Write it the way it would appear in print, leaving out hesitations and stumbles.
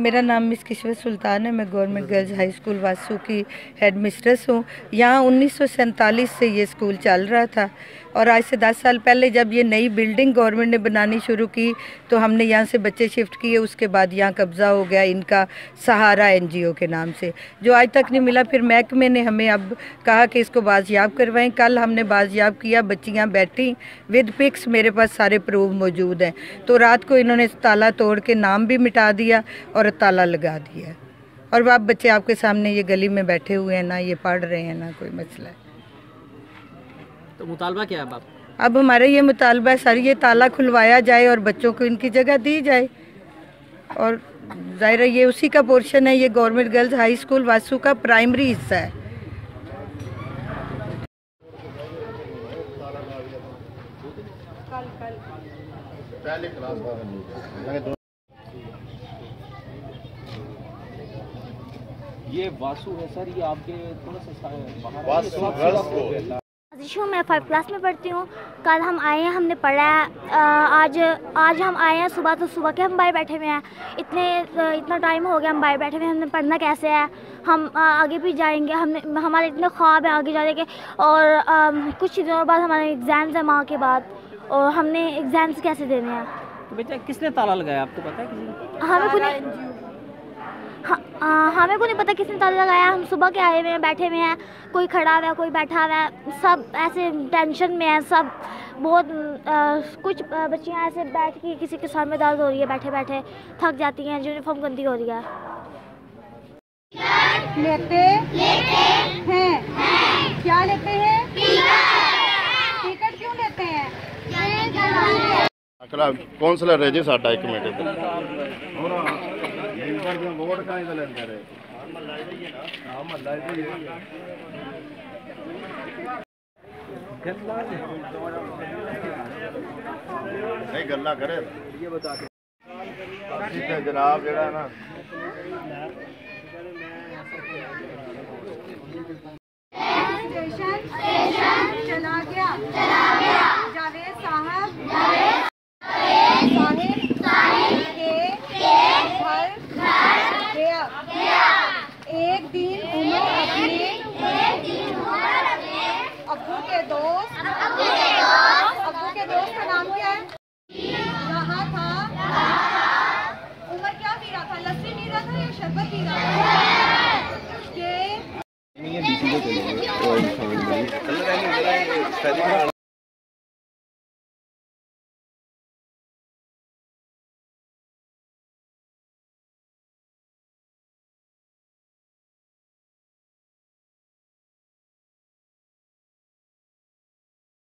मेरा नाम मिस किशवर सुल्तान है। मैं गवर्नमेंट गर्ल्स हाई स्कूल वासू की हेड मिस्ट्रेस हूँ। यहाँ 1947 से ये स्कूल चल रहा था और आज से 10 साल पहले जब ये नई बिल्डिंग गवर्नमेंट ने बनानी शुरू की तो हमने यहाँ से बच्चे शिफ्ट किए। उसके बाद यहाँ कब्ज़ा हो गया इनका सहारा NGO के नाम से, जो आज तक नहीं मिला। फिर महकमे ने हमें अब कहा कि इसको बाजियाब करवाएं। कल हमने बाजियाब किया, बच्चियाँ बैठी विद पिक्स, मेरे पास सारे प्रूफ मौजूद हैं। तो रात को इन्होंने ताला तोड़ के नाम भी मिटा दिया और ताला लगा दिया। और अब बच्चे आपके सामने ये गली में बैठे हुए हैं, ना ये पढ़ रहे हैं ना कोई मसला है। तो मुतालबा क्या है अब हमारा ये मुतालबा है सर, ये ताला खुलवाया जाए और बच्चों को इनकी जगह दी जाए। और ज़ाहिर है ये उसी का पोर्शन है, ये गवर्नमेंट गर्ल्स हाई स्कूल वासू का प्राइमरी हिस्सा है। ये वासु है सर, ये आपके थोड़ा सा मैं 5 क्लास में पढ़ती हूँ। कल हम आए हैं, हमने पढ़ा है। आज हम आए हैं सुबह, तो सुबह के हम बाहर बैठे हुए हैं। इतना टाइम हो गया हम बाहर बैठे हुए हैं। हमने पढ़ना कैसे है, हम आगे भी जाएंगे। हमारे इतने ख्वाब हैं आगे जाने के। और कुछ दिनों बाद हमारे एग्ज़ाम्स हैं माह के बाद, और हमने एग्ज़ाम्स कैसे देने हैं। तो बेटा किसने ताला लगाया, आपको पता है किसी? हमें को नहीं पता किसने ताला लगाया। हम सुबह के आए हुए हैं, बैठे हुए हैं, कोई खड़ा हुआ है, कोई बैठा हुआ है, सब ऐसे टेंशन में है सब। बहुत कुछ बच्चियां ऐसे बैठ के, किसी के सर में दर्द हो रही है, बैठे बैठे थक जाती हैं, यूनिफॉर्म गंदी हो रही है। लेते हैं क्या लेते हैं? टिकट क्यों लेते हैं? कौंसलर है जी साडा, एक मिनट नहीं गल्ला करे जनाब जरा ना स्टेशन चला गया जावेद साहब के घर गया। एक दिन उमर अपने अब्बू के दोस्त का नाम क्या है? रहा था। उमर क्या पी रहा था? लस्सी पी रहा था या शरबत पी रहा था?